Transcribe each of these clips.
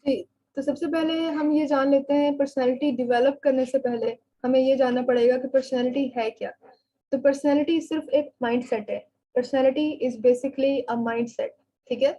जी, तो सबसे पहले हम ये जान लेते हैं, पर्सनैलिटी डेवलप करने से पहले हमें ये जानना पड़ेगा कि पर्सनैलिटी है क्या? तो पर्सनैलिटी सिर्फ एक माइंडसेट है। Personality is basically a mindset, ठीक है?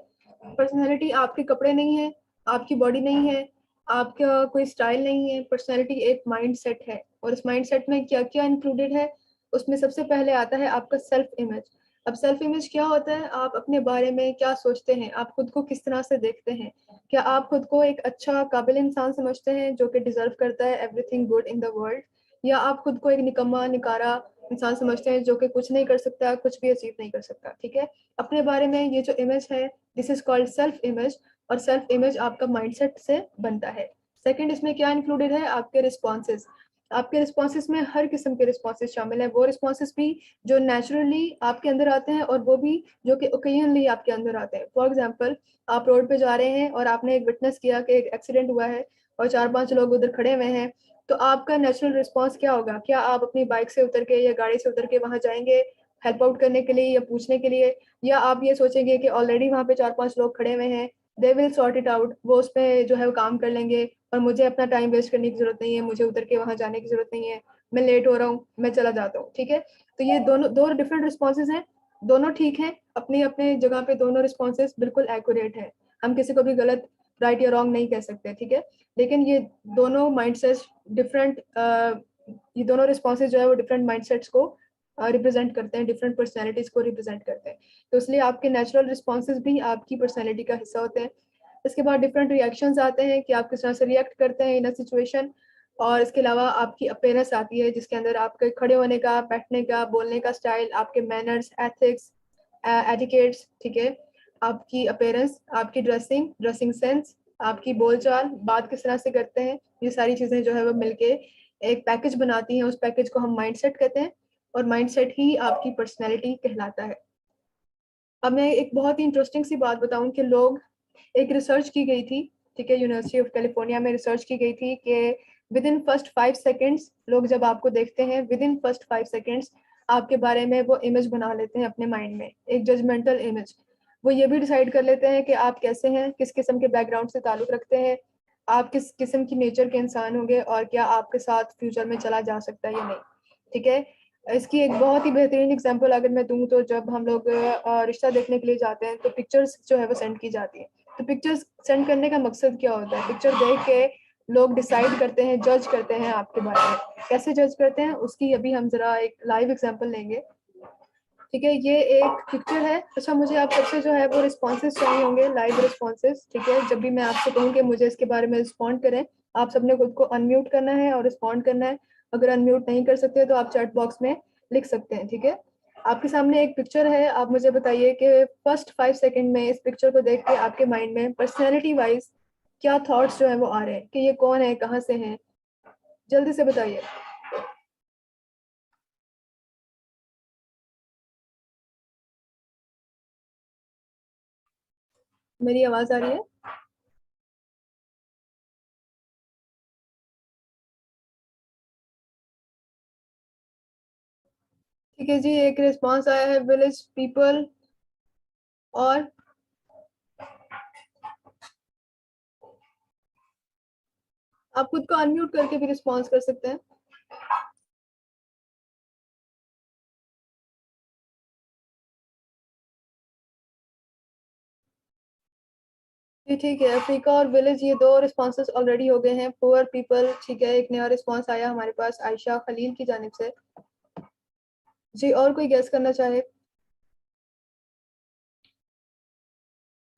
पर्सनैलिटी आपके कपड़े नहीं है, आपकी बॉडी नहीं है, आपका कोई स्टाइल नहीं है, पर्सनैलिटी एक माइंडसेट है। और इस माइंडसेट में क्या-क्या इंक्लूडेड है? उसमें सबसे पहले आता है आपका सेल्फ इमेज। अब सेल्फ इमेज क्या होता है? आप अपने बारे में क्या सोचते हैं? आप खुद को किस तरह से देखते हैं? क्या आप खुद को एक अच्छा काबिल इंसान समझते हैं जो कि डिज़र्व करता है everything good in the world? या आप खुद को एक निकम्मा, निकारा इंसान समझते हैं जो कि कुछ नहीं कर सकता, कुछ भी अचीव नहीं कर सकता, ठीक है? अपने बारे में ये जो इमेज है, this is called self image. और सेल्फ इमेज आपका माइंडसेट से बनता है। सेकंड, इसमें क्या इंक्लूडेड है? आपके रिस्पॉन्सेज़। आपके रिस्पॉन्सेज़ में हर किस्म के रिस्पॉन्सेज़ शामिल हैं। वो रिस्पॉन्सेज़ भी जो नेचुरली आपके अंदर आते हैं और वो भी जो कि ओकेजनली आपके अंदर आते हैं। फॉर एग्ज़ाम्पल, आप रोड पे जा रहे हैं और आपने एक विटनेस किया कि एक एक्सीडेंट हुआ है और 4-5 लोग उधर खड़े हुए हैं, तो आपका नेचुरल रिस्पॉन्स क्या होगा? क्या आप अपनी बाइक से उतर के या गाड़ी से उतर के वहाँ जाएँगे हेल्प आउट करने के लिए या पूछने के लिए? या आप ये सोचेंगे कि ऑलरेडी वहाँ पे 4-5 लोग खड़े हुए हैं, they will sort it out, वो उसपे जो है वो काम कर लेंगे और मुझे अपना टाइम वेस्ट करने की ज़रूरत नहीं है, मुझे उतर के वहाँ जाने की ज़रूरत नहीं है, मैं लेट हो रहा हूँ, मैं चला जाता हूँ, ठीक है? तो ये दोनों 2 डिफरेंट रिस्पॉन्सेज़ हैं, दोनों ठीक हैं, अपनी-अपनी जगह पे दोनों रिस्पॉन्सेज़ बिल्कुल एक्यूरेट हैं। हम किसी को भी गलत, राइट या रॉन्ग नहीं कह सकते, ठीक है? लेकिन ये दोनों माइंडसेट्स डिफरेंट ये दोनों रिस्पॉन्सेज़ जो है वो डिफरेंट माइंडसेट्स को रिप्रेज़ेंट करते हैं, डिफरेंट पर्सनैलिटीज़ को रिप्रेज़ेंट करते हैं। तो इसलिए आपके नेचुरल रिस्पॉन्सेज़ भी आपकी पर्सनैलिटी का हिस्सा होते हैं। इसके बाद डिफरेंट रिएक्शंस आते हैं कि आप किस तरह से रिएक्ट करते हैं इन अ सिचुएशन। और इसके अलावा आपकी अपीयरेंस आती है जिसके अंदर आपके खड़े होने का, बैठने का, बोलने का स्टाइल, आपके मैनर्स, एथिक्स, एटिकेट्स, ठीक है? आपकी अपीयरेंस, आपकी ड्रेसिंग, ड्रेसिंग सेंस, आपकी बोलचाल, बात किस तरह से करते हैं, ये सारी चीज़ें जो है वो मिलके एक पैकेज बनाती हैं। उस पैकेज को हम माइंडसेट कहते हैं और माइंडसेट ही आपकी पर्सनैलिटी कहलाता है। अब मैं एक बहुत ही इंटरेस्टिंग सी बात बताऊँ कि लोग, एक रिसर्च की गई थी, ठीक है? यूनिवर्सिटी ऑफ कैलिफोर्निया में रिसर्च की गई थी कि विदिन फर्स्ट 5 सेकंड्स लोग जब आपको देखते हैं, विदिन फर्स्ट 5 सेकंड्स आपके बारे में वो इमेज बना लेते हैं अपने माइंड में, एक जजमेंटल इमेज। वो ये भी डिसाइड कर लेते हैं कि आप कैसे हैं, किस किस्म के बैकग्राउंड से ताल्लुक़ रखते हैं, आप किस किस्म की नेचर के इंसान होंगे और क्या आपके साथ फ्यूचर में चला जा सकता है या नहीं, ठीक है? इसकी एक बहुत ही बेहतरीन एग्ज़ाम्पल अगर मैं दूँ तो जब हम लोग रिश्ता देखने के लिए जाते हैं तो पिक्चर्स जो है वो सेंड की जाती हैं। तो पिक्चर्स सेंड करने का मकसद क्या होता है? पिक्चर देख के लोग डिसाइड करते हैं, जज करते हैं आपके बारे में। कैसे जज करते हैं उसकी अभी हम ज़रा एक लाइव एग्ज़ाम्पल लेंगे। ठीक है, ये एक पिक्चर है। अच्छा, मुझे आप सबसे जो है वो रिस्पॉन्सेज़ चाहिए होंगे, लाइव रिस्पॉन्सेज़, ठीक है? जब भी मैं आपसे कहूँ कि मुझे इसके बारे में रिस्पॉन्ड करें, आप सबने खुद को अनम्यूट करना है और रिस्पॉन्ड करना है। अगर अनम्यूट नहीं कर सकते तो आप चैट बॉक्स में लिख सकते हैं, ठीक है? आपके सामने एक पिक्चर है, आप मुझे बताइए कि फर्स्ट 5 सेकंड में इस पिक्चर को देख के आपके माइंड में पर्सनैलिटी वाइज़ क्या थॉट्स जो हैं वो आ रहे हैं कि ये कौन है, कहाँ से हैं? जल्दी से बताइए। मेरी आवाज़ आ रही है? ठीक है जी, एक रिस्पॉन्स आया है, विलेज पीपल। और आप खुद को अनम्यूट करके भी रिस्पॉन्स कर सकते हैं। जी, ठीक है, अफ्रीका और विलेज ये 2 रिस्पॉन्सेज़ ऑलरेडी हो गए हैं। पुअर पीपल, ठीक है, एक नया रिस्पॉन्स आया हमारे पास आयशा खलील की जानिब से। जी, और कोई गेस करना चाहे?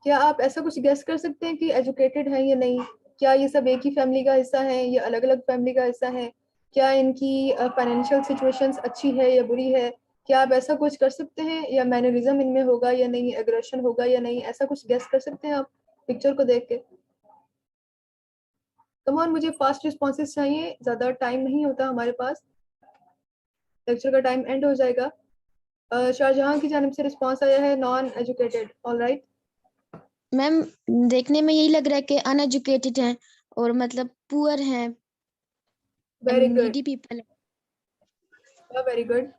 क्या आप ऐसा कुछ गेस कर सकते हैं कि एजुकेटेड हैं या नहीं? क्या ये सब एक ही फैमिली का हिस्सा हैं या अलग-अलग फैमिली का हिस्सा हैं? क्या इनकी फाइनेंशियल सिचुएशंस अच्छी है या बुरी है? क्या आप ऐसा कुछ कर सकते हैं या मैनरिज़्म इनमें होगा या नहीं, एग्रेशन होगा या नहीं? ऐसा कुछ गेस कर सकते हैं आप पिक्चर को देख के? कम ऑन, मुझे फास्ट रिस्पॉन्सेज़ चाहिए, ज़्यादा टाइम नहीं होता हमारे पास, लेक्चर का टाइम एंड हो जाएगा। शाहजहाँ की जानिब से रिस्पॉन्स आया है नॉन एजुकेटेड, ऑलराइट। मैम, देखने में यही लग रहा है कि अनएजुकेटेड हैं और मतलब पुअर हैं very and good, needy people हैं। Very good.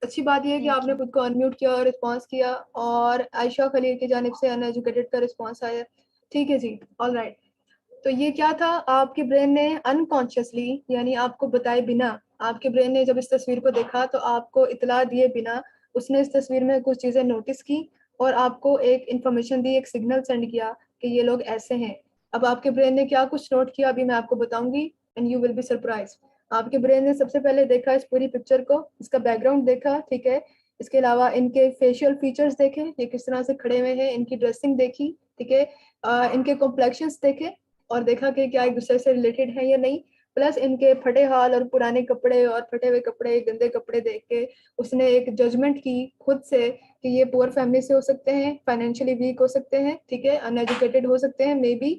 अच्छी बात ये है कि थैंक आपने यू। खुद को अनम्यूट किया और रिस्पॉन्स किया। और आयशा खलील की जानिब से अनएजुकेटेड का रिस्पॉन्स आया है। ठीक है जी, ऑल राइट। तो ये क्या था, आपके ब्रेन ने अनकॉन्शियसली, यानी आपको बताए बिना, आपके ब्रेन ने जब इस तस्वीर को देखा तो आपको इतला दिए बिना उसने इस तस्वीर में कुछ चीजें नोटिस की और आपको एक इंफॉर्मेशन दी, एक सिग्नल सेंड किया कि ये लोग ऐसे हैं। अब आपके ब्रेन ने क्या कुछ नोट किया अभी मैं आपको बताऊंगी, and you will be surprise. आपके ब्रेन ने सबसे पहले देखा इस पूरी पिक्चर को, इसका बैकग्राउंड देखा, ठीक है। इसके अलावा इनके फेशियल फीचर्स देखे, ये किस तरह से खड़े हुए हैं, इनकी ड्रेसिंग देखी, ठीक है। इनके कॉम्प्लेक्शंस देखे और देखा कि क्या एक दूसरे से रिलेटेड है या नहीं। प्लस इनके फटे हाल और पुराने कपड़े और फटे हुए कपड़े, गंदे कपड़े देख के उसने एक जजमेंट की खुद से कि ये पुअर फैमिली से हो सकते हैं, फाइनेंशियली वीक हो सकते हैं, ठीक है, अनएजुकेटेड हो सकते हैं मे बी।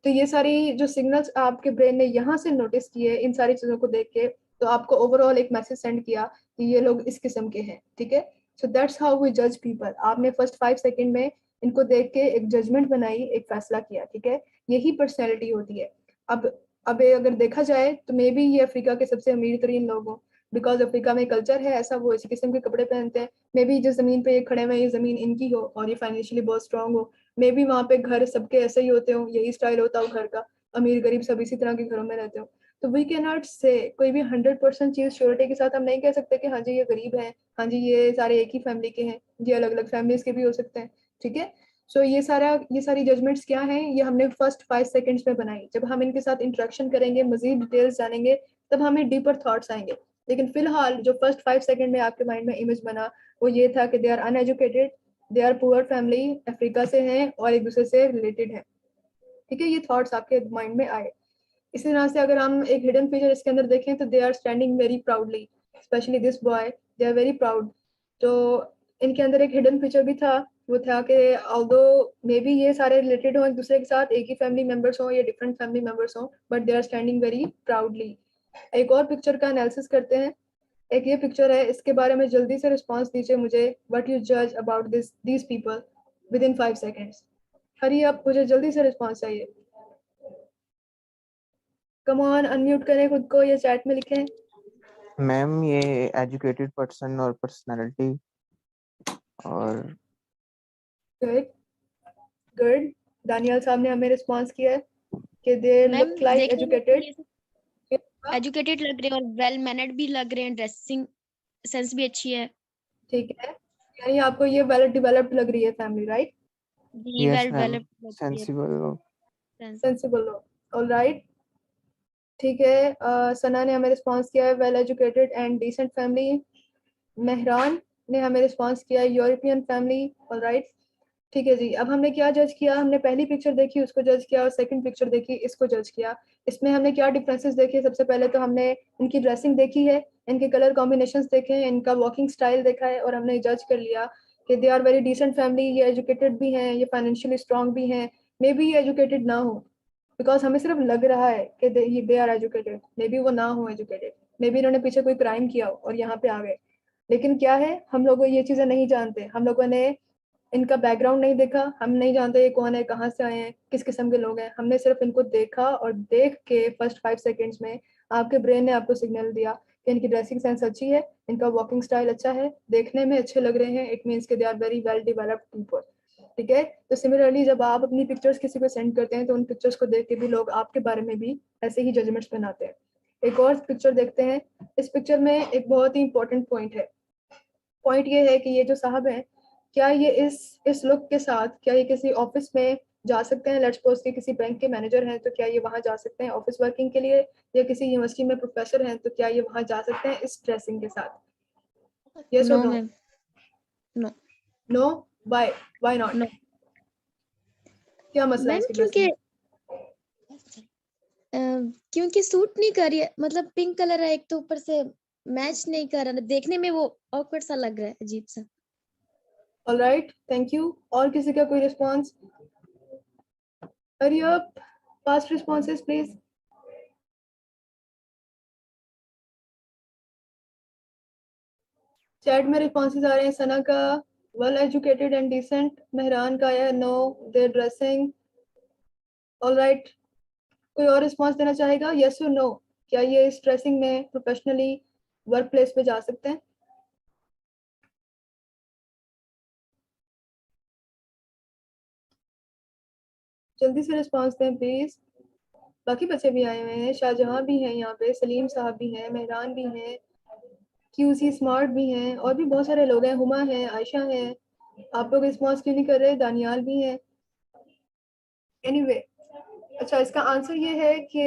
तो ये सारी जो सिग्नल्स आपके ब्रेन ने यहाँ से नोटिस किए इन सारी चीजों को देख के, तो आपको ओवरऑल एक मैसेज सेंड किया कि ये लोग इस किस्म के हैं, ठीक है। सो दैट्स हाउ वी जज पीपल। आपने फर्स्ट 5 सेकेंड में इनको देख के एक जजमेंट बनाई, एक फैसला किया, ठीक है। यही पर्सनैलिटी होती है। अब ये अगर देखा जाए तो मे बी ये अफ्रीका के सबसे अमीर तरीन लोग हों, बिकॉज अफ्रीका में कल्चर है ऐसा, वो इसी किस्म के कपड़े पहनते हैं। मे बी जिस जमीन पे ये खड़े हुए ये जमीन इनकी हो और ये फाइनेंशियली बहुत स्ट्रांग हो। मे बी वहाँ पे घर सबके ऐसे ही होते हो, यही स्टाइल होता हो घर का, अमीर गरीब सब इसी तरह के घरों में रहते हो। तो वी कैन नॉट से कोई भी 100% चीज श्योरिटी के साथ हम नहीं कह सकते कि हाँ जी ये गरीब है, हाँ जी ये सारे एक ही फैमिली के हैं, ये अलग अलग फैमिलीज के भी हो सकते हैं, ठीक है। सो ये सारी जजमेंट्स क्या हैं, ये हमने फर्स्ट 5 सेकेंड्स में बनाई। जब हम इनके साथ इंटरेक्शन करेंगे, मजीद डिटेल्स जानेंगे, तब हमें डीपर थॉट्स आएंगे। लेकिन फिलहाल जो फर्स्ट 5 सेकेंड में आपके माइंड में इमेज बना वो ये था कि they are uneducated, they are poor family, Africa से हैं और एक दूसरे से रिलेटेड है, ठीक है। ये थॉट्स आपके माइंड में आए। इसी तरह से अगर हम एक हिडन फीचर इसके अंदर देखें तो they are standing very proudly, specially this boy, they are very proud. तो इनके अंदर एक हिडन फीचर भी था, वो था कि ऑल्दो मे बी ये सारे रिलेटेड हो एक दूसरे के साथ, एक ही फैमिली मेंबर्स हो या डिफरेंट फैमिली मेंबर्स हो, but they are standing very proudly. एक और पिक्चर का एनालिसिस करते हैं। एक ये पिक्चर है, इसके बारे में जल्दी से रिस्पॉन्स दीजिए मुझे, व्हाट यू जज about these people within 5 seconds. Hurry up, मुझे जल्दी से रिस्पॉन्स चाहिए। कम ऑन, अनम्यूट करें खुद को या चैट में लिखें। मैम ये एजुकेटेड पर्सन और पर्सनालिटी और गुड, गुड। दानियल साहब ने हमें रिस्पॉन्स किया है कि दे मैम लुक लाइक देखने में तो एजुकेटेड। ये एजुकेटेड लग रहे हैं और वेल मैनर्ड भी लग रहे हैं, ड्रेसिंग सेंस भी अच्छी है। ठीक है, यानी आपको ये वेल डेवलप्ड लग रही है फैमिली, राइट? जी यस वेल मैम डेवलप्ड लग रही है सेंसिबल सेंस। सेंसिबल हो, ऑल राइट। ठीक है, सना ने हमें रिस्पॉन्स किया है well educated and decent family. Mehran ने हमें रिस्पॉन्स किया है यूरोपियन फैमिली, ऑल राइट। ठीक है जी, अब हमने क्या जज किया, हमने पहली पिक्चर देखी उसको जज किया और सेकंड पिक्चर देखी इसको जज किया। इसमें हमने क्या डिफरेंसेस देखे, सबसे पहले तो हमने इनकी ड्रेसिंग देखी है, इनके कलर कॉम्बिनेशंस देखे हैं, इनका वॉकिंग स्टाइल देखा है और हमने जज कर लिया कि they are very decent family, ये एजुकेटेड भी हैं, ये फाइनेंशियली स्ट्रांग भी हैं। मे बी ये एजुकेटेड ना हो, बिकॉज हमें सिर्फ लग रहा है कि they are educated, maybe वो ना हो एजुकेटेड, मे बी इन्होंने पीछे कोई क्राइम किया हो और यहाँ पे आ गए। लेकिन क्या है, हम लोग ये चीजें नहीं जानते, हम लोगों ने इनका बैकग्राउंड नहीं देखा, हम नहीं जानते ये कौन है, कहाँ से आए हैं, किस किस्म के लोग हैं। हमने सिर्फ इनको देखा और देख के फर्स्ट 5 सेकेंड्स में आपके ब्रेन ने आपको सिग्नल दिया कि इनकी ड्रेसिंग सेंस अच्छी है, इनका वॉकिंग स्टाइल अच्छा है, देखने में अच्छे लग रहे हैं, इट मीन्स के they are very well developed people, ठीक है। तो सिमिलरली जब आप अपनी पिक्चर्स किसी को सेंड करते हैं तो उन पिक्चर्स को देख के भी लोग आपके बारे में भी ऐसे ही जजमेंट्स बनाते हैं। एक और पिक्चर देखते हैं। इस पिक्चर में एक बहुत ही इंपॉर्टेंट पॉइंट है। पॉइंट ये है कि ये जो साहब हैं, क्या ये इस लुक के साथ क्या ये किसी ऑफिस में जा सकते हैं? लेट्स सपोज कि किसी बैंक के मैनेजर हैं तो क्या ये वहां जा सकते हैं ऑफिस वर्किंग के लिए, या किसी यूनिवर्सिटी में प्रोफेसर हैं तो क्या ये वहां जा सकते हैं इस ड्रेसिंग के साथ? यस और no no? Ma'am, no no, why not? No क्या मसला है मैम, इसकी ड्रेसिंग में? क्योंकि सूट नहीं कर रही है, मतलब पिंक कलर है एक तो, ऊपर से मैच नहीं कर रहा, देखने में वो ऑकवर्ड सा लग रहा है, अजीब सा। Alright, thank you. और किसी का कोई response? Hurry up, fast responses please. Chat में रिस्पॉन्सेस आ रहे हैं। सना का well educated and decent, Mehran का है नो, देयर ड्रेसिंग, ऑलराइट। कोई और रिस्पॉन्स देना चाहेगा, यस और नो? क्या ये इस ड्रेसिंग में प्रोफेशनली वर्क प्लेस पे जा सकते हैं? जल्दी से रिस्पॉन्स दें प्लीज। बाकी बच्चे भी आए हुए हैं, शाहजहां भी हैं यहाँ पे, सलीम साहब भी हैं, मेहरान भी हैं, क्यूसी स्मार्ट भी हैं, और भी बहुत सारे लोग हैं, हुमा है, आयशा है। आप लोग रिस्पॉन्स क्यों नहीं कर रहे? दानियाल भी हैं। एनीवे अच्छा, इसका आंसर ये है कि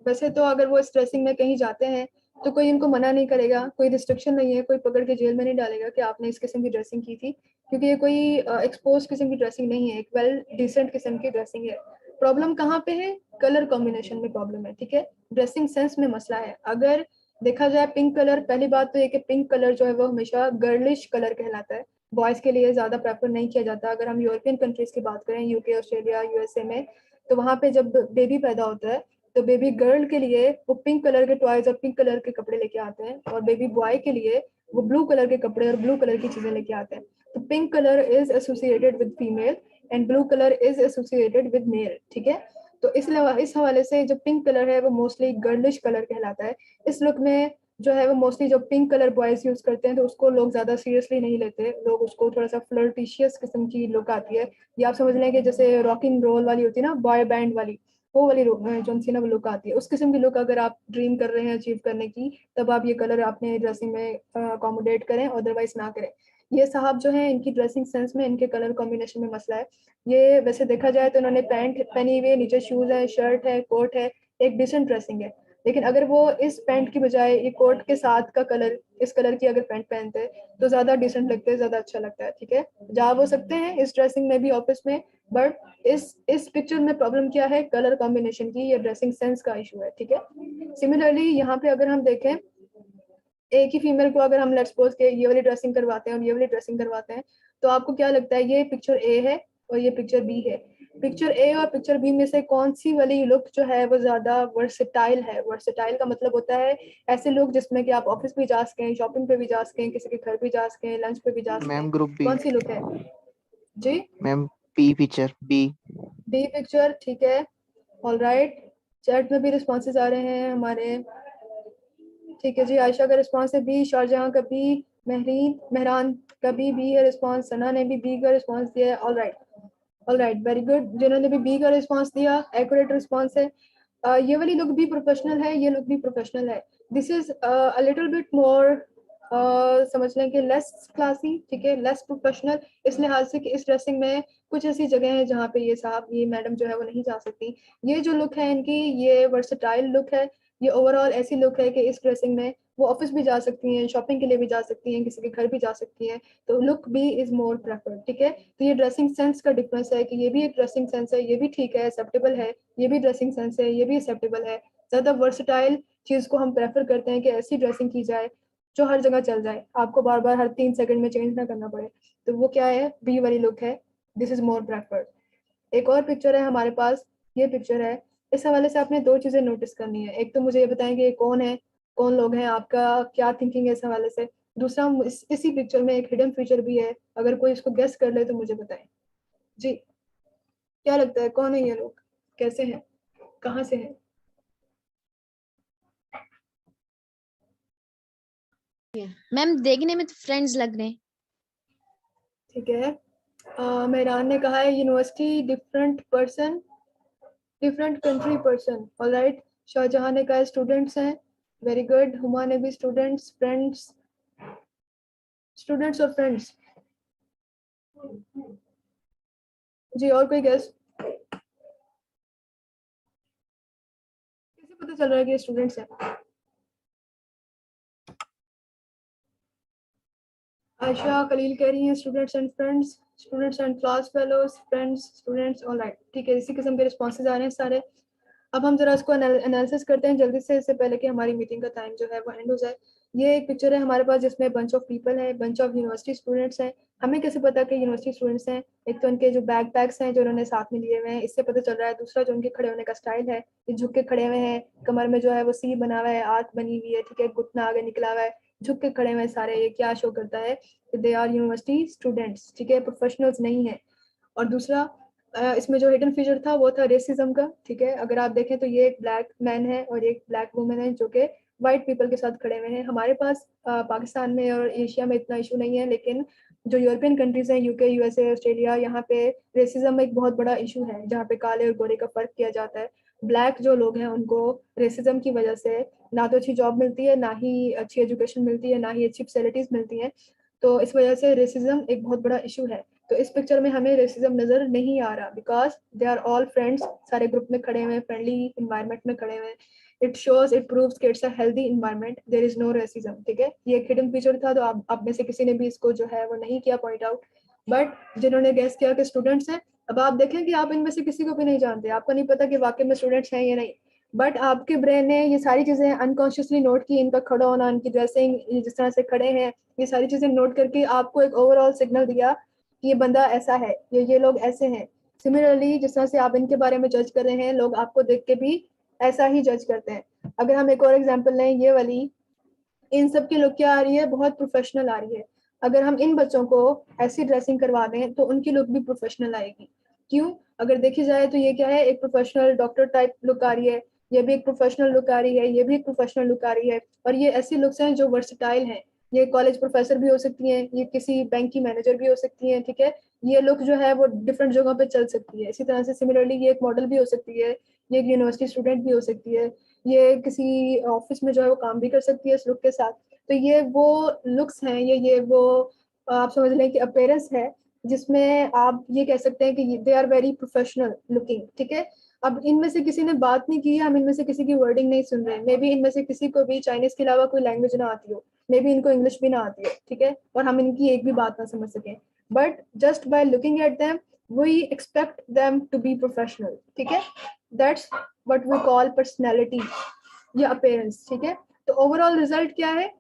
वैसे तो अगर वो स्ट्रेसिंग में कहीं जाते हैं तो कोई इनको मना नहीं करेगा, कोई रिस्ट्रिक्शन नहीं है, कोई पकड़ के जेल में नहीं डालेगा कि आपने इस किस्म की ड्रेसिंग की थी, क्योंकि ये कोई एक्सपोज किस्म की ड्रेसिंग नहीं है, एक वेल डिसेंट किस्म की ड्रेसिंग है। प्रॉब्लम कहाँ पे है? कलर कॉम्बिनेशन में प्रॉब्लम है, ठीक है, ड्रेसिंग सेंस में मसला है। अगर देखा जाए पिंक कलर, पहली बात तो ये कि पिंक कलर जो है वो हमेशा गर्लिश कलर कहलाता है, बॉयज के लिए ज्यादा प्रेफर नहीं किया जाता। अगर हम यूरोपियन कंट्रीज की बात करें, यूके, ऑस्ट्रेलिया, यूएसए में, तो वहां पे जब बेबी पैदा होता है तो बेबी गर्ल के लिए वो पिंक कलर के टॉयज और पिंक कलर के कपड़े लेके आते हैं, और बेबी बॉय के लिए वो ब्लू कलर के कपड़े और ब्लू कलर की चीजें लेके आते हैं। तो pink colour is associated with female and blue colour is associated with male, ठीक है। तो इस हवाले से जो पिंक कलर है वो मोस्टली गर्लिश कलर कहलाता है। इस लुक में जो है वो मोस्टली जो पिंक कलर बॉयज यूज करते हैं तो उसको लोग ज्यादा सीरियसली नहीं लेते, लोग उसको थोड़ा सा फ्लर्टिशियस किस्म की लुक आती है। ये आप समझ लें कि जैसे रॉक एंड रोल वाली होती है ना, बॉय बैंड वाली, वो वाली जो सी ना वो लुक आती है, उस किस्म की लुक अगर आप ड्रीम कर रहे हैं अचीव करने की, तब आप ये कलर अपने ड्रेसिंग में अकोमोडेट करें, अदरवाइज ना करें। ये साहब जो है इनकी ड्रेसिंग सेंस में, इनके कलर कॉम्बिनेशन में मसला है। ये वैसे देखा जाए तो इन्होंने पैंट पहनी हुई है, नीचे शूज है, शर्ट है, कोट है, एक डिसेंट ड्रेसिंग है। लेकिन अगर वो इस पैंट की बजाय ये कोट के साथ का कलर, इस कलर की अगर पैंट पहनते हैं तो ज्यादा डिसेंट लगते हैं, ज्यादा अच्छा लगता है, ठीक है। जा वो सकते हैं इस ड्रेसिंग में भी ऑफिस में, बट इस पिक्चर में प्रॉब्लम क्या है? कलर कॉम्बिनेशन की, या ड्रेसिंग सेंस का इशू है, ठीक है। सिमिलरली यहाँ पे अगर हम देखें, एक ही फीमेल को अगर हम लेट्स सपोज के ये वाली ड्रेसिंग करवाते हैं और ये वाली ड्रेसिंग करवाते हैं, तो आपको क्या लगता है? ये पिक्चर ए है और ये पिक्चर बी है, पिक्चर ए और पिक्चर बी में से कौन सी वाली लुक जो है वो ज्यादा वर्सेटाइल है? वर्सेटाइल का मतलब होता है ऐसे लोग जिसमें कि आप ऑफिस भी जा सकें, शॉपिंग पे भी जा सकें, किसी के घर भी जा सकें, लंच पे भी जा सकें। Ma'am group B. कौन सी लुक है जी? Ma'am P picture B. B picture, ठीक है, ऑल राइट। चैट में भी रिस्पॉन्सेज आ रहे हैं हमारे, ठीक है जी। आयशा का रिस्पॉन्स है बी, शाहजहां का बी, मेहरान का बी है रिस्पॉन्स, सना ने भी बी का रिस्पॉन्स दिया है, all right, all right, very good. जिन्होंने भी बी का रिस्पॉन्स दिया, एक्यूरेट रिस्पॉन्स है। ये वाली लुक भी प्रोफेशनल है, ये लुक भी प्रोफेशनल है। This is a little bit more, समझ लें कि लेस क्लासी, ठीक है, लेस प्रोफेशनल, इस लिहाज से कि इस ड्रेसिंग में कुछ ऐसी जगह है जहाँ पे ये साहब, ये मैडम जो है वो नहीं जा सकती। ये जो लुक है इनकी, ये वर्सेटाइल लुक है, ये ओवरऑल ऐसी लुक है कि इस ड्रेसिंग में वो ऑफिस भी जा सकती हैं, शॉपिंग के लिए भी जा सकती हैं, किसी के घर भी जा सकती हैं, तो look B is more preferred, ठीक है। तो ये ड्रेसिंग सेंस का डिफरेंस है कि ये भी एक ड्रेसिंग सेंस है, ये भी ठीक है, एक्सेप्टेबल है, ये भी ड्रेसिंग सेंस है, ये भी एक्सेप्टेबल है। ज्यादा वर्सटाइल चीज को हम प्रेफर करते हैं कि ऐसी ड्रेसिंग की जाए जो हर जगह चल जाए, आपको बार बार हर 3 सेकंड में चेंज ना करना पड़े, तो वो क्या है? बी वाली लुक है, दिस इज मोर प्रेफर्ड। एक और पिक्चर है हमारे पास, ये पिक्चर है। इस हवाले से आपने दो चीजें नोटिस करनी है, एक तो मुझे ये बताएं कि ये कौन है, कौन लोग हैं, आपका क्या थिंकिंग है इस हवाले से। दूसरा, इसी पिक्चर में एक हिडन फीचर भी है, अगर कोई इसको गेस कर ले तो मुझे बताएं जी, क्या लगता है कौन है ये लोग, कैसे हैं, कहाँ से हैं? मैम देखने में तो फ्रेंड्स लग रहे हैं। ठीक है, मेहरान ने कहा है university different person, different country person, alright. Shahjahan ने कहा स्टूडेंट्स हैं, वेरी गुड। हुमा ने भी स्टूडेंट्स, फ्रेंड्स, स्टूडेंट्स और फ्रेंड्स जी। और कोई गेस? कैसे पता चल रहा है कि ये स्टूडेंट्स हैं? आयशा खलील कह रही हैं students and friends, students and class fellows, friends, students, alright, ठीक है, इसी किस्म के रिस्पॉन्सेज आ रहे हैं सारे। अब हम जरा इसको एनालिसिस करते हैं जल्दी से, इससे पहले कि हमारी मीटिंग का टाइम जो है वो एंड हो जाए। ये एक पिक्चर है हमारे पास जिसमें बंच ऑफ पीपल है, बंच ऑफ यूनिवर्सिटी स्टूडेंट्स हैं। हमें कैसे पता कि यूनिवर्सिटी स्टूडेंट्स हैं? एक तो उनके जो बैग पैक्स हैं जो उन्होंने साथ में लिए हुए हैं, इससे पता चल रहा है। दूसरा, जो उनके खड़े होने का स्टाइल है, ये झुक के खड़े हुए हैं, कमर में जो है वो सी बना हुआ है, आर्क बनी हुई है, ठीक है, घुटना आगे निकला हुआ है, झुक के खड़े हुए हैं सारे। ये क्या शो करता है? कि दे आर यूनिवर्सिटी स्टूडेंट्स, ठीक है, प्रोफेशनल्स नहीं है। और दूसरा, इसमें जो हिडन फीचर था वो था रेसिज्म का, ठीक है। अगर आप देखें तो ये एक ब्लैक मैन है और एक ब्लैक वुमेन है जो कि वाइट पीपल के साथ खड़े हुए हैं। हमारे पास पाकिस्तान में और एशिया में इतना इशू नहीं है, लेकिन जो यूरोपियन कंट्रीज हैं, यूके, यूएसए, ऑस्ट्रेलिया, यहाँ पे रेसिज्म एक बहुत बड़ा इशू है, जहाँ पे काले और गोरे का फर्क किया जाता है। ब्लैक जो लोग हैं उनको रेसिज्म की वजह से ना तो अच्छी जॉब मिलती है, ना ही अच्छी एजुकेशन मिलती है, ना ही अच्छी फैसिलिटीज मिलती हैं। तो इस वजह से रेसिज्म एक बहुत बड़ा इशू है। तो इस पिक्चर में हमें रेसिज्म नजर नहीं आ रहा, because they are all friends, सारे ग्रुप में खड़े हुए हैं, फ्रेंडली इन्वायरमेंट में खड़े हुए हैं। इट शोज, इट प्रूव्स कि it's a healthy environment, there is no racism. ठीक है, ये एक हिडन फीचर था, तो आप में से किसी ने भी इसको जो है वो नहीं किया पॉइंट आउट, बट जिन्होंने गेस किया कि स्टूडेंट्स हैं, अब आप देखें कि आप इनमें से किसी को भी नहीं जानते, आपको नहीं पता कि वाकई में स्टूडेंट्स हैं या नहीं, बट आपके ब्रेन ने ये सारी चीजें अनकॉन्शियसली नोट की, इनका खड़ा होना, इनकी ड्रेसिंग, जिस तरह से खड़े हैं, ये सारी चीजें नोट करके आपको एक ओवरऑल सिग्नल दिया कि ये बंदा ऐसा है, ये लोग ऐसे हैं। सिमिलरली जिस तरह से आप इनके बारे में जज कर रहे हैं, लोग आपको देख के भी ऐसा ही जज करते हैं। अगर हम एक और एग्जांपल लें, ये वाली, इन सब की लुक क्या आ रही है, बहुत प्रोफेशनल आ रही है। अगर हम इन बच्चों को ऐसी ड्रेसिंग करवा दें तो उनकी लुक भी प्रोफेशनल आएगी। क्यों? अगर देखी जाए तो ये क्या है, एक प्रोफेशनल डॉक्टर टाइप लुक आ रही है, ये भी एक प्रोफेशनल लुक आ रही है, ये भी एक प्रोफेशनल लुक आ रही है, और ये ऐसी लुक्स हैं जो वर्सटाइल हैं। ये कॉलेज प्रोफेसर भी हो सकती हैं, ये किसी बैंक की मैनेजर भी हो सकती हैं। ठीक है, ये लुक जो है वो डिफरेंट जगहों पे चल सकती है। इसी तरह से सिमिलरली ये एक मॉडल भी हो सकती है, ये एक यूनिवर्सिटी स्टूडेंट भी हो सकती है, ये किसी ऑफिस में जो है वो काम भी कर सकती है इस लुक के साथ। तो ये वो लुक्स हैं, ये वो आप समझ लें कि अपेयरेंस है, जिसमें आप ये कह सकते हैं कि they are very professional looking. ठीक है, अब इनमें से किसी ने बात नहीं की है, हम इनमें से किसी की वर्डिंग नहीं सुन रहे, मे बी इनमें से किसी को भी चाइनीज के अलावा कोई लैंग्वेज ना आती हो, मे बी इनको इंग्लिश भी ना आती है। ठीक है, और हम इनकी एक भी बात ना समझ सकें, but just by looking at them we expect them to be professional. ठीक है, that's what we call personality या अपेयरेंस। ठीक है, तो ओवरऑल रिजल्ट क्या है?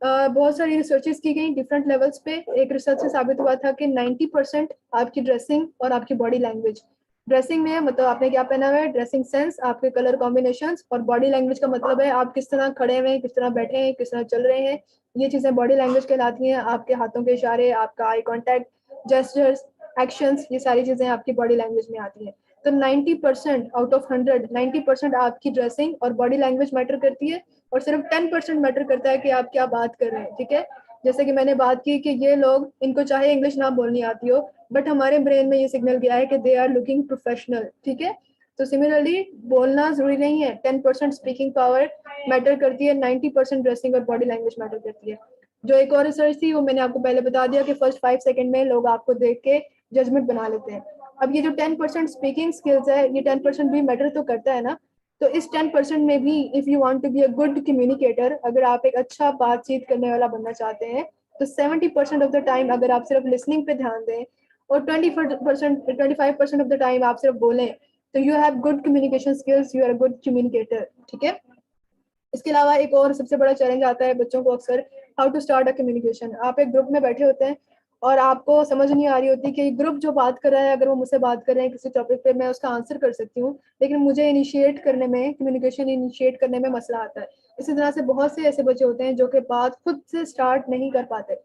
बहुत सारी रिसर्चेस की गई डिफरेंट लेवल्स पे। एक रिसर्च से साबित हुआ था कि 90% आपकी ड्रेसिंग और आपकी बॉडी लैंग्वेज, ड्रेसिंग में मतलब आपने क्या पहना हुआ है, ड्रेसिंग सेंस, आपके कलर कॉम्बिनेशंस, और बॉडी लैंग्वेज का मतलब है आप किस तरह खड़े हुए हैं, किस तरह बैठे हैं, किस तरह चल रहे हैं। ये चीजें बॉडी लैंग्वेज कहलाती हैं। आपके हाथों के इशारे, आपका आई कॉन्टैक्ट, जेस्चर्स, एक्शंस, ये सारी चीजें आपकी बॉडी लैंग्वेज में आती हैं। तो 90% आउट ऑफ 100, 90% आपकी ड्रेसिंग और बॉडी लैंग्वेज मैटर करती है, और सिर्फ 10% मैटर करता है कि आप क्या बात कर रहे हैं। ठीक है, जैसे कि मैंने बात की कि ये लोग, इनको चाहे इंग्लिश ना बोलनी आती हो, बट हमारे ब्रेन में ये सिग्नल गया है कि दे आर लुकिंग प्रोफेशनल। ठीक है, तो सिमिलरली बोलना जरूरी नहीं है, 10% स्पीकिंग पावर मैटर करती है, 90% ड्रेसिंग और बॉडी लैंग्वेज मैटर करती है। जो एक और रिसर्च थी वो मैंने आपको पहले बता दिया कि फर्स्ट 5 सेकंड में लोग आपको देख के जजमेंट बना लेते हैं। अब ये जो 10% स्पीकिंग स्किल्स है, ये 10% भी मैटर तो करता है ना। तो इस 10% में भी if you want to be a good communicator, अगर आप एक अच्छा बातचीत करने वाला बनना चाहते हैं, तो 70% ऑफ द टाइम अगर आप सिर्फ लिसनिंग पे ध्यान दें और 25% ऑफ द टाइम आप सिर्फ बोलें, तो you have good communication skills, you are a good communicator. ठीक है, इसके अलावा एक और सबसे बड़ा चैलेंज आता है बच्चों को अक्सर, how to start a communication. आप एक ग्रुप में बैठे होते हैं और आपको समझ नहीं आ रही होती कि ग्रुप जो बात कर रहा है, अगर वो मुझसे बात कर रहे हैं किसी टॉपिक पे, मैं उसका आंसर कर सकती हूँ, लेकिन मुझे इनिशिएट करने में, कम्युनिकेशन इनिशिएट करने में मसला आता है। इसी तरह से बहुत से ऐसे बच्चे होते हैं जो कि बात खुद से स्टार्ट नहीं कर पाते।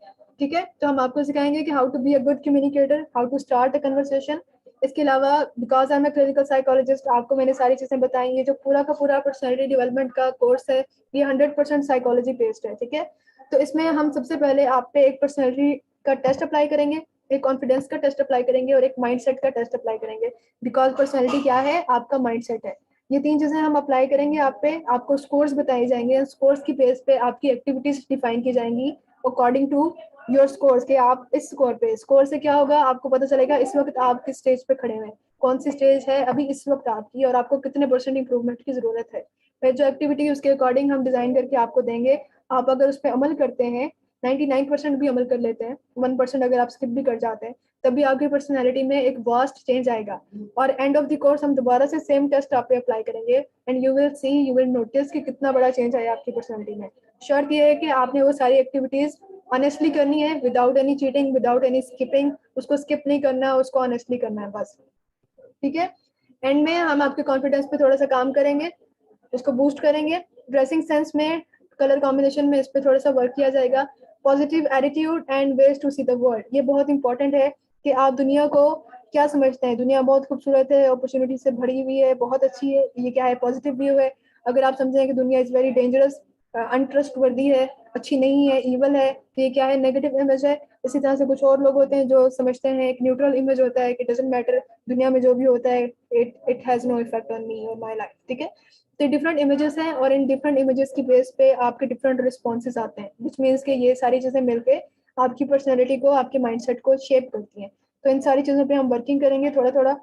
ठीक है, तो हम आपको सिखाएंगे कि how to be a good communicator, how to start a conversation. इसके अलावा because I am a clinical psychologist, आपको मैंने सारी चीजें बताई। ये जो पूरा का पूरा पर्सनैलिटी डेवलपमेंट का कोर्स है, ये 100% साइकोलॉजी बेस्ड है। ठीक है, तो इसमें हम सबसे पहले आप पे एक पर्सनैलिटी का टेस्ट अप्लाई करेंगे, एक कॉन्फिडेंस का टेस्ट अप्लाई करेंगे, और एक माइंडसेट का टेस्ट अप्लाई करेंगे। बिकॉज पर्सनैलिटी क्या है, आपका माइंडसेट है। ये 3 चीजें हम अप्लाई करेंगे आप पे, आपको स्कोर्स बताए जाएंगे, स्कोर्स की बेस पे आपकी एक्टिविटीज डिफाइन की जाएंगी अकॉर्डिंग टू योर स्कोर्स, के आप इस स्कोर पे, स्कोर से क्या होगा, आपको पता चलेगा इस वक्त आप किस स्टेज पे खड़े हुए, कौन सी स्टेज है अभी इस वक्त आपकी, और आपको कितने % इंप्रूवमेंट की जरूरत है। फिर जो एक्टिविटी उसके अकॉर्डिंग हम डिजाइन करके आपको देंगे, आप अगर उस पर अमल करते हैं, 99% भी अमल कर लेते हैं, 1% अगर आप स्किप भी कर जाते हैं, तभी आपकी पर्सनैलिटी में एक वास्ट चेंज आएगा। और एंड ऑफ द कोर्स हम दोबारा से सेम टेस्ट आप पे अप्लाई करेंगे, and you will see, you will notice कि कितना बड़ा चेंज आया आपकी पर्सनैलिटी में। शर्त ये है कि आपने वो सारी एक्टिविटीज ऑनेस्टली करनी है, without any cheating, without any skipping. उसको स्किप नहीं करना है, उसको ऑनेस्टली करना है बस। ठीक है, एंड में हम आपके कॉन्फिडेंस पे थोड़ा सा काम करेंगे, उसको बूस्ट करेंगे। ड्रेसिंग सेंस में, कलर कॉम्बिनेशन में, इस पे थोड़ा सा वर्क किया जाएगा। Positive attitude and ways to see the world, ये बहुत इंपॉर्टेंट है कि आप दुनिया को क्या समझते हैं। दुनिया बहुत खूबसूरत है, अपॉर्चुनिटी से भरी हुई है, बहुत अच्छी है, ये क्या है, पॉजिटिव व्यू है। अगर आप समझें कि दुनिया इज वेरी डेंजरस, अनट्रस्टवर्दी है, अच्छी नहीं है, ईवल है, तो ये क्या है, नेगेटिव इमेज है। इसी तरह से कुछ और लोग होते हैं जो समझते हैं एक न्यूट्रल इमेज होता है कि डजंट मैटर, दुनिया में जो भी होता है it it has no effect on me और माय लाइफ, ठीक है। तो डिफरेंट इमेजेस हैं और इन डिफरेंट इमेजेस की बेस पे आपके डिफरेंट रिस्पॉन्सेज आते हैं, विच मीन्स कि ये सारी चीज़ें मिलके आपकी पर्सनैलिटी को, आपके माइंडसेट को शेप करती हैं। तो इन सारी चीज़ों पे हम वर्किंग करेंगे थोड़ा थोड़ा।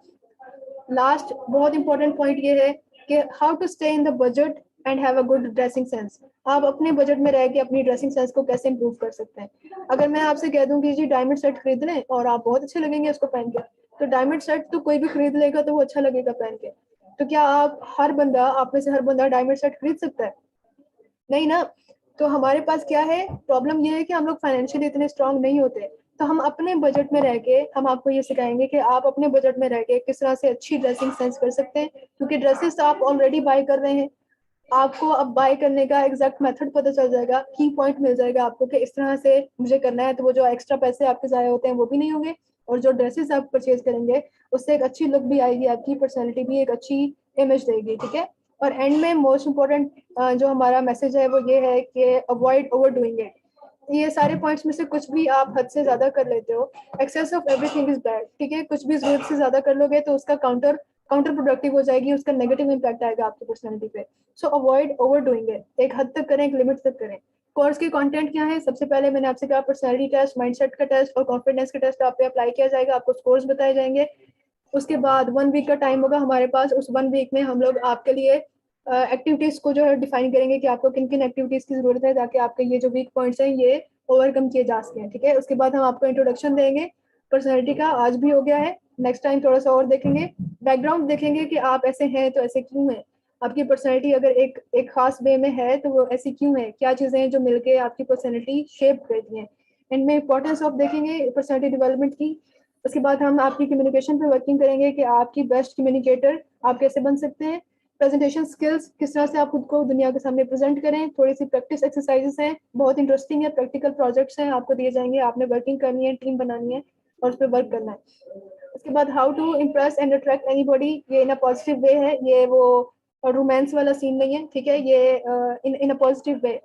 लास्ट बहुत इंपॉर्टेंट पॉइंट ये है कि how to stay in the budget and have a good dressing sense. आप अपने बजट में रह के अपनी ड्रेसिंग सेंस को कैसे इंप्रूव कर सकते हैं। अगर मैं आपसे कह दूं कि जी डायमंड सेट खरीद लें और आप बहुत अच्छे लगेंगे उसको पहन के, तो डायमंड सेट तो कोई भी खरीद लेगा तो वो अच्छा लगेगा पहन के। तो क्या आप में से हर बंदा डायमंड सेट खरीद सकता है? नहीं ना। तो हमारे पास क्या है, प्रॉब्लम ये है कि हम लोग फाइनेंशियली इतने स्ट्रांग नहीं होते। तो हम अपने बजट में रह के हम आपको ये सिखाएंगे कि आप अपने बजट में रह के किस तरह से अच्छी ड्रेसिंग सेंस कर सकते हैं, क्योंकि ड्रेसेस आप ऑलरेडी बाय कर रहे हैं। आपको अब बाय करने का एग्जैक्ट मेथड पता चल जाएगा, की पॉइंट मिल जाएगा आपको कि इस तरह से मुझे करना है, तो वो जो एक्स्ट्रा पैसे आपके ज़ाया होते हैं वो भी नहीं होंगे, और जो ड्रेसेस आप परचेज करेंगे उससे एक अच्छी लुक भी आएगी, आपकी पर्सनैलिटी भी एक अच्छी इमेज देगी, ठीक है। और एंड में मोस्ट इम्पोर्टेंट जो हमारा मैसेज है वो ये है कि अवॉइड ओवर डूइंग इट। ये सारे पॉइंट्स में से कुछ भी आप हद से ज्यादा कर लेते हो, excess of everything is bad, ठीक है। कुछ भी जरूरत से ज्यादा कर लोगे तो उसका काउंटर प्रोडक्टिव हो जाएगी, उसका नेगेटिव इंपैक्ट आएगा आपकी पर्सनैलिटी पे। सो अवॉइड ओवर डूइंग इट, एक हद तक करें, एक लिमिट तक करें। कोर्स के कंटेंट क्या है, सबसे पहले मैंने आपसे कहा पर्सनैलिटी टेस्ट, माइंडसेट का टेस्ट और कॉन्फिडेंस का टेस्ट आप पे अप्लाई किया जाएगा, आपको स्कोर्स बताए जाएंगे। उसके बाद 1 वीक का टाइम होगा हमारे पास, उस 1 वीक में हम लोग आपके लिए एक्टिविटीज को जो है डिफाइन करेंगे कि आपको किन किन एक्टिविटीज की जरूरत है ताकि आपके ये जो वीक पॉइंट्स हैं ये ओवरकम किए जा सकें, ठीक है। उसके बाद हम आपको इंट्रोडक्शन देंगे पर्सनैलिटी का, आज भी हो गया है, नेक्स्ट टाइम थोड़ा सा और देखेंगे, बैकग्राउंड देखेंगे कि आप ऐसे हैं तो ऐसे क्यों हैं, आपकी पर्सनैलिटी अगर एक एक खास वे में है तो वो ऐसी क्यों है, क्या चीज़ें हैं जो मिलके आपकी पर्सनैलिटी शेप करती हैं। इनमें इंपॉर्टेंस ऑफ देखेंगे पर्सनैलिटी डेवलपमेंट की। उसके बाद हम आपकी कम्युनिकेशन पे वर्किंग करेंगे कि आपकी बेस्ट कम्युनिकेटर आप कैसे बन सकते हैं। प्रेजेंटेशन स्किल्स, किस तरह से आप खुद को दुनिया के सामने प्रेजेंट करें। थोड़ी सी प्रैक्टिस एक्सरसाइजेस हैं, बहुत इंटरेस्टिंग है, प्रैक्टिकल प्रोजेक्ट्स हैं आपको दिए जाएंगे, आपने वर्किंग करनी है, टीम बनानी है और उस पर वर्क करना है। उसके बाद how to impress and attract anybody, ये इन अ पॉजिटिव वे है, ये वो रोमांस वाला सीन नहीं है, ठीक है। ये इन अ पॉजिटिव वे,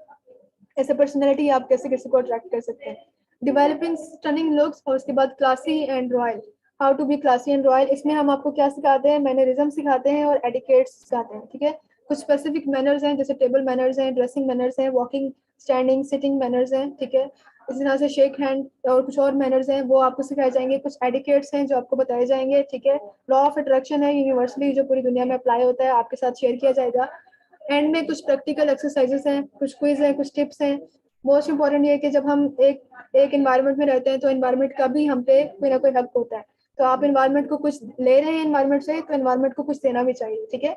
ऐसे पर्सनैलिटी आप कैसे किसी को अट्रैक्ट कर सकते हैं। डेवलपिंग स्टनिंग लुक्स, और उसके बाद classy and royal, how to be classy and royal. इसमें हम आपको क्या सिखाते हैं, मैनरिज्म सिखाते हैं और एटिकेट्स सिखाते हैं, ठीक है। कुछ स्पेसिफिक मैनर्स हैं जैसे टेबल मैनर्स हैं, ड्रेसिंग मैनर्स हैं, वॉकिंग स्टैंडिंग सिटिंग मैनर्स हैं, ठीक है। इसी तरह से शेक हैंड और कुछ और मैनर्स हैं वो आपको सिखाए जाएंगे। कुछ एडिकेट्स हैं जो आपको बताए जाएंगे, ठीक है। लॉ ऑफ अट्रैक्शन है यूनिवर्सली जो पूरी दुनिया में अप्लाई होता है, आपके साथ शेयर किया जाएगा। एंड में कुछ प्रैक्टिकल एक्सरसाइजेस हैं, कुछ क्विज हैं, कुछ टिप्स हैं। मोस्ट इंपॉर्टेंट ये है कि जब हम एक इन्वायरमेंट में रहते हैं तो इन्वायरमेंट का भी हम पे कोई ना कोई हक होता है। तो आप इन्वायरमेंट को कुछ ले रहे हैं इन्वायरमेंट से, तो इन्वायरमेंट को कुछ देना भी चाहिए, ठीक है।